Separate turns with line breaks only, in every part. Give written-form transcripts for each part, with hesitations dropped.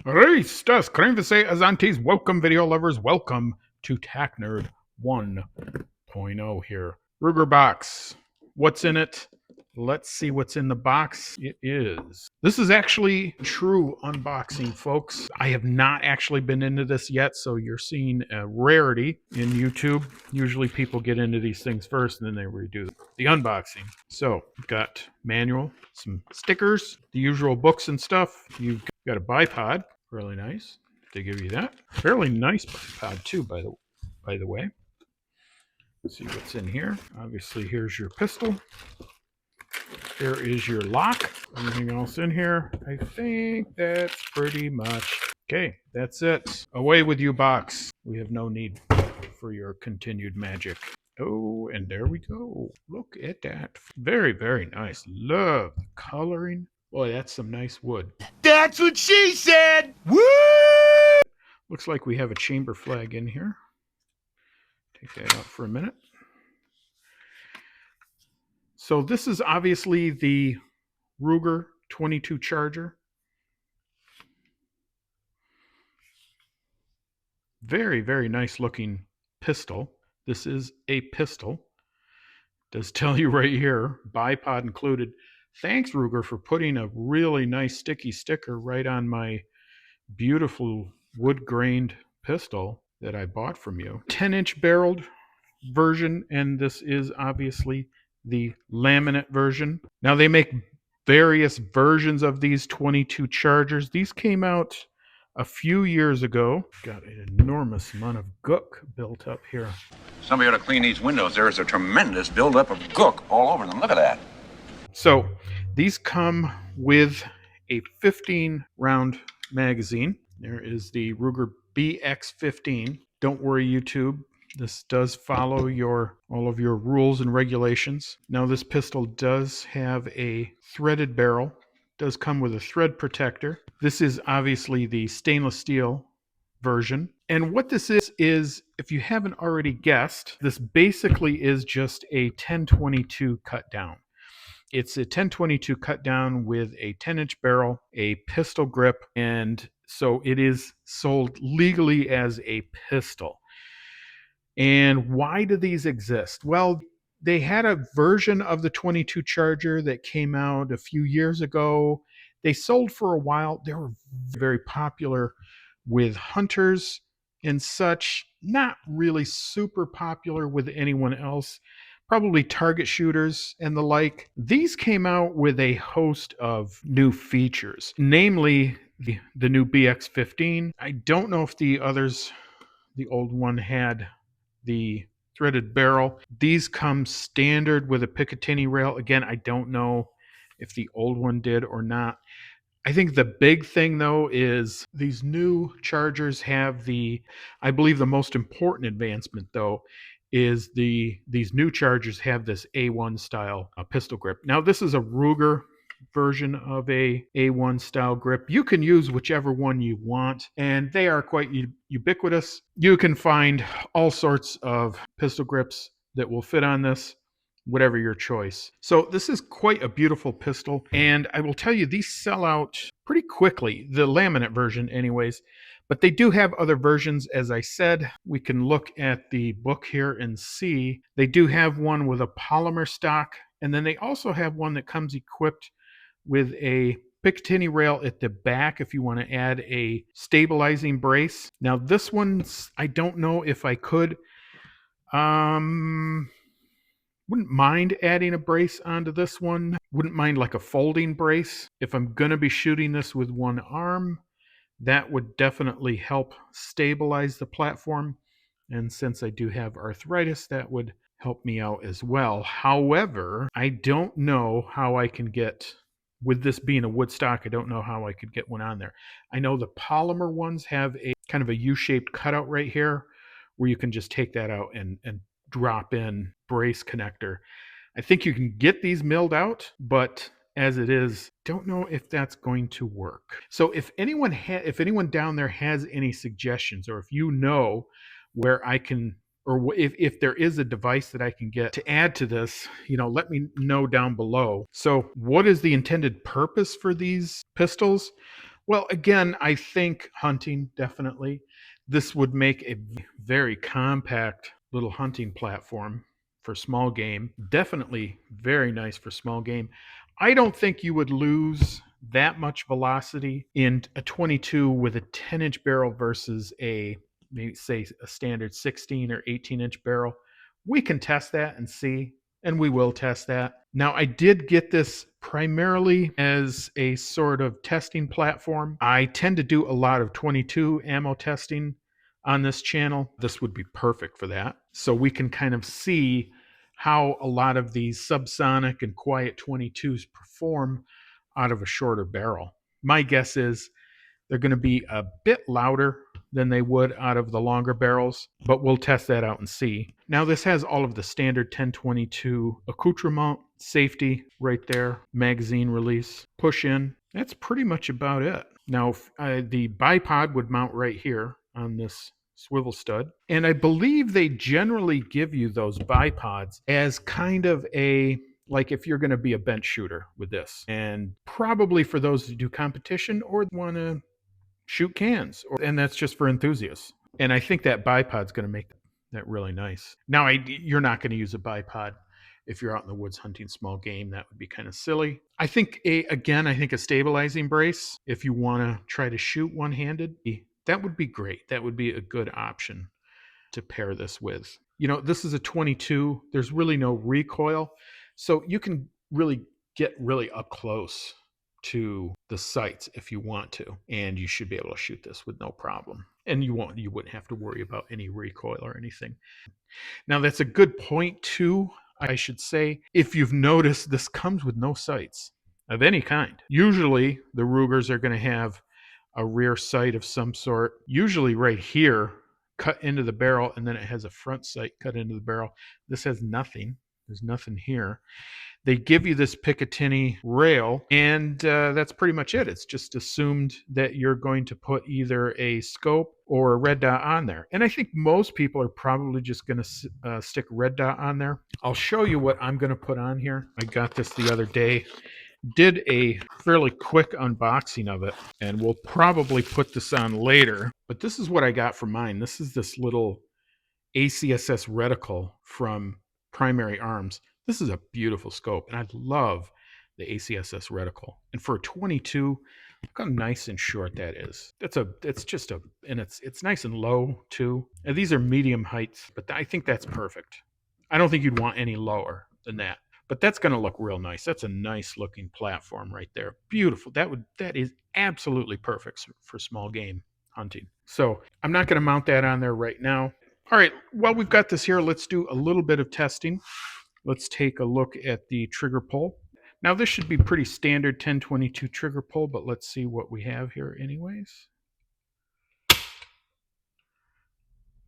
Restas, Cremvise, Azantes, welcome video lovers, welcome to Tac Nerd 1.0 here. Ruger box. What's in it? Let's see what's in the box. This is actually true unboxing, folks. I have not actually been into this yet, so you're seeing a rarity in YouTube. Usually people get into these things first and then they redo the unboxing. So, we've got manual, some stickers, the usual books and stuff. You've got a bipod, really nice. They give you that. Fairly nice bipod too, by the way. Let's see what's in here. Obviously, here's your pistol. There is your lock. Anything else in here? I think that's pretty much. Okay, that's it. Away with you, box. We have no need for your continued magic. Oh, and there we go. Look at that. Very, very nice. Love the coloring. Boy, that's some nice wood.
That's what she said! Woo!
Looks like we have a chamber flag in here. Take that out for a minute. So this is obviously the Ruger 22 Charger. Very, very nice looking pistol. This is a pistol. It does tell you right here, bipod included. Thanks, Ruger, for putting a really nice sticky sticker right on my beautiful wood-grained pistol that I bought from you. 10-inch barreled version, and this is obviously the laminate version. Now they make various versions of these 22 Chargers. These came out a few years ago. Got an enormous amount of gook built up here.
Somebody ought to clean these windows. There is a tremendous buildup of gook all over them. Look at that.
So these come with a 15-round magazine. There is the Ruger BX15. Don't worry, YouTube. This does follow all of your rules and regulations. Now, this pistol does have a threaded barrel. Does come with a thread protector. This is obviously the stainless steel version. And what this is, if you haven't already guessed, this basically is just a 1022 cut down. It's a 1022 cut down with a 10-inch barrel, a pistol grip, and so it is sold legally as a pistol. And why do these exist? Well, they had a version of the 22 Charger that came out a few years ago. They sold for a while. They were very popular with hunters and such. Not really super popular with anyone else. Probably target shooters and the like. These came out with a host of new features, namely the new BX15. I don't know if the old one had the threaded barrel. These come standard with a Picatinny rail. Again, I don't know if the old one did or not. I think the big thing, though, is these new Chargers have I believe the most important advancement, though, is these new Chargers have this A1 style pistol grip. Now, this is a Ruger version of a A1 style grip. You can use whichever one you want, and they are quite ubiquitous. You can find all sorts of pistol grips that will fit on this, whatever your choice. So this is quite a beautiful pistol, and I will tell you, these sell out pretty quickly, the laminate version anyways, but they do have other versions. As I said, we can look at the book here and see they do have one with a polymer stock, and then they also have one that comes equipped with a Picatinny rail at the back if you want to add a stabilizing brace. Now this one's, I don't know if I could. Wouldn't mind adding a brace onto this one. Wouldn't mind like a folding brace. If I'm going to be shooting this with one arm, that would definitely help stabilize the platform. And since I do have arthritis, that would help me out as well. However, I don't know how I can get, with this being a wood stock, I don't know how I could get one on there. I know the polymer ones have a kind of a U-shaped cutout right here where you can just take that out and drop in brace connector. I think you can get these milled out, but as it is, don't know if that's going to work. So if anyone down there has any suggestions, or if you know where I can, or if there is a device that I can get to add to this, let me know down below. So what is the intended purpose for these pistols? Well, again, I think hunting definitely. This would make a very compact little hunting platform for small game. Definitely very nice for small game. I don't think you would lose that much velocity in a 22 with a 10-inch barrel versus a maybe say a standard 16 or 18-inch barrel. We can test that and see, and we will test that. Now, I did get this primarily as a sort of testing platform. I tend to do a lot of 22 ammo testing on this channel. This would be perfect for that. So we can kind of see how a lot of these subsonic and quiet 22s perform out of a shorter barrel. My guess is they're going to be a bit louder than they would out of the longer barrels, but we'll test that out and see. Now, this has all of the standard 1022 accoutrement, safety right there, magazine release, push in. That's pretty much about it. Now, the bipod would mount right here on this swivel stud. And I believe they generally give you those bipods as kind of a like if you're going to be a bench shooter with this, and probably for those who do competition or want to shoot cans, and that's just for enthusiasts. And I think that bipod's going to make that really nice. Now, you're not going to use a bipod if you're out in the woods hunting small game. That would be kind of silly. I think I think a stabilizing brace, if you want to try to shoot one-handed, that would be great. That would be a good option to pair this with. This is a 22. There's really no recoil, so you can really get really up close to the sights if you want to, and you should be able to shoot this with no problem. And you wouldn't have to worry about any recoil or anything. Now, that's a good point too. I should say, if you've noticed, this comes with no sights of any kind. Usually the Rugers are going to have a rear sight of some sort, usually right here, cut into the barrel, and then it has a front sight cut into the barrel. This has nothing. There's nothing here. They give you this Picatinny rail, and that's pretty much it. It's just assumed that you're going to put either a scope or a red dot on there. And I think most people are probably just going to stick red dot on there. I'll show you what I'm going to put on here. I got this the other day. Did a fairly quick unboxing of it, and we'll probably put this on later. But this is what I got for mine. This is this little ACSS reticle from Primary Arms. This is a beautiful scope, and I love the ACSS reticle. And for a 22, look how nice and short that is. And it's nice and low too. And these are medium heights, but I think that's perfect. I don't think you'd want any lower than that. But that's going to look real nice. That's a nice looking platform right there. Beautiful. That is absolutely perfect for small game hunting. So I'm not going to mount that on there right now. All right, while we've got this here, let's do a little bit of testing. Let's take a look at the trigger pull. Now, this should be pretty standard 1022 trigger pull, but let's see what we have here anyways.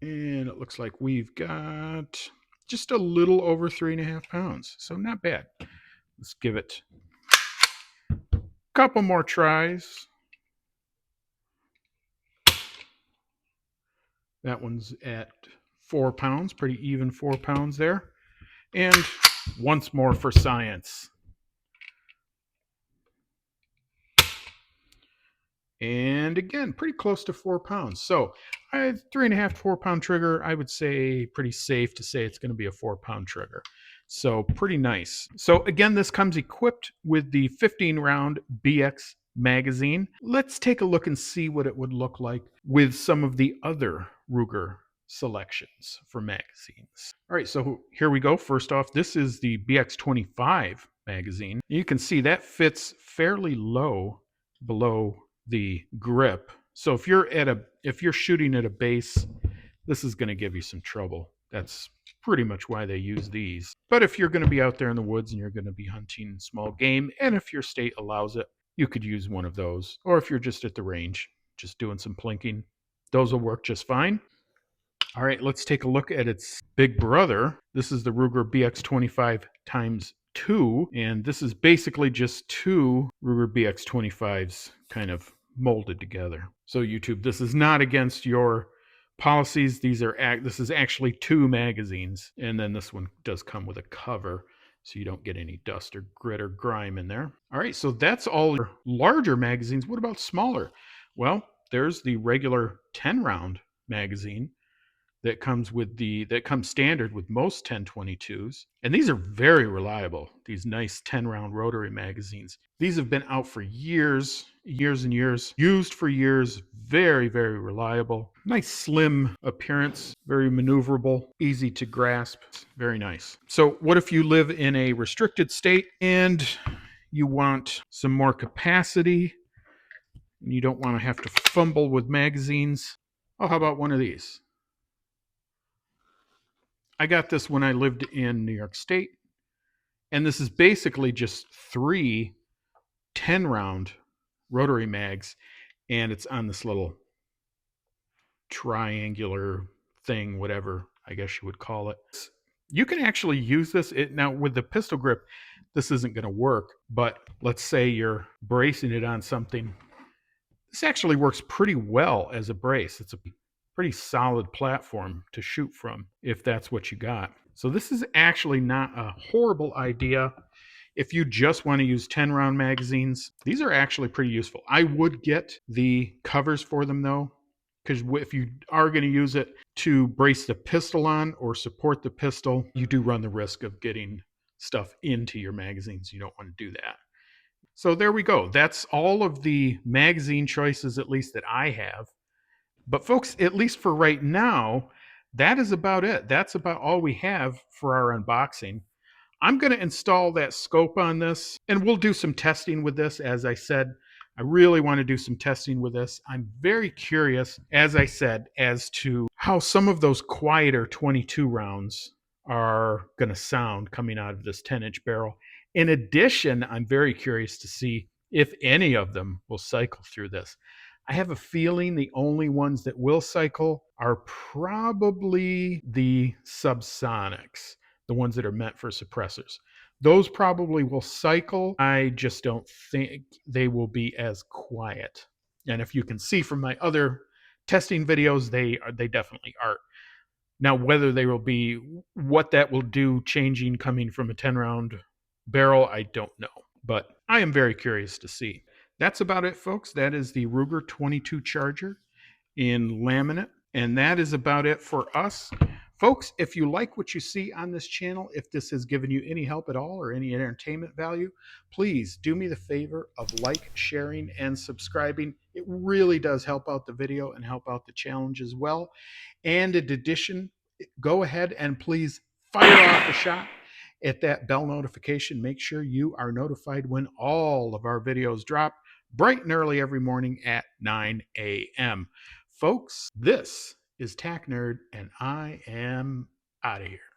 And it looks like we've got just a little over 3.5 pounds, so not bad. Let's give it a couple more tries. That one's at 4 pounds, pretty even 4 pounds there. And once more for science. And again, pretty close to 4 pounds. So 3.5 to 4 pound trigger, I would say pretty safe to say it's going to be a 4 pound trigger. So pretty nice. So again, this comes equipped with the 15 round BX magazine. Let's take a look and see what it would look like with some of the other Ruger selections for magazines. All right, so here we go. First off, this is the BX25 magazine. You can see that fits fairly low below the grip. So if you're shooting at a base, this is going to give you some trouble. That's pretty much why they use these. But if you're going to be out there in the woods and you're going to be hunting small game, and if your state allows it, you could use one of those. Or if you're just at the range, just doing some plinking, those will work just fine. All right, let's take a look at its big brother. This is the Ruger BX25 times 2, and this is basically just two Ruger BX25s kind of molded together. So YouTube, this is not against your policies. This is actually two magazines, and then this one does come with a cover so you don't get any dust or grit or grime in there. All right, so that's all your larger magazines. What about smaller? Well, there's the regular 10 round magazine that comes standard with most 1022s, and these are very reliable. These nice 10 round rotary magazines, these have been out for years and years, used for years. Very, very reliable. Nice slim appearance, very maneuverable, easy to grasp. Very nice. So what if you live in a restricted state and you want some more capacity and you don't want to have to fumble with magazines? Oh, how about one of these? I got this when I lived in New York State, and this is basically just 3 10 round rotary mags, and it's on this little triangular thing, whatever I guess you would call it. You can actually use this. Now, with the pistol grip, this isn't going to work, but let's say you're bracing it on something. This actually works pretty well as a brace. It's a pretty solid platform to shoot from if that's what you got. So this is actually not a horrible idea. If you just want to use 10 round magazines, these are actually pretty useful. I would get the covers for them though, because if you are going to use it to brace the pistol on or support the pistol, you do run the risk of getting stuff into your magazines. You don't want to do that. So there we go. That's all of the magazine choices, at least that I have. But folks, at least for right now, that is about it. That's about all we have for our unboxing. I'm going to install that scope on this, and we'll do some testing with this. As I said, I really want to do some testing with this. I'm very curious, as I said, as to how some of those quieter 22 rounds are going to sound coming out of this 10-inch barrel. In addition, I'm very curious to see if any of them will cycle through this. I have a feeling the only ones that will cycle are probably the subsonics, the ones that are meant for suppressors. Those probably will cycle. I just don't think they will be as quiet. And if you can see from my other testing videos, they definitely are. Now, whether they will be, what that will do changing coming from a 10 round barrel, I don't know. But I am very curious to see. That's about it, folks. That is the Ruger 22 Charger in laminate. And that is about it for us. Folks, if you like what you see on this channel, if this has given you any help at all or any entertainment value, please do me the favor of like, sharing, and subscribing. It really does help out the video and help out the challenge as well. And in addition, go ahead and please fire off a shot at that bell notification. Make sure you are notified when all of our videos drop bright and early every morning at 9 a.m. Folks, this is Tack Nerd, and I am out of here.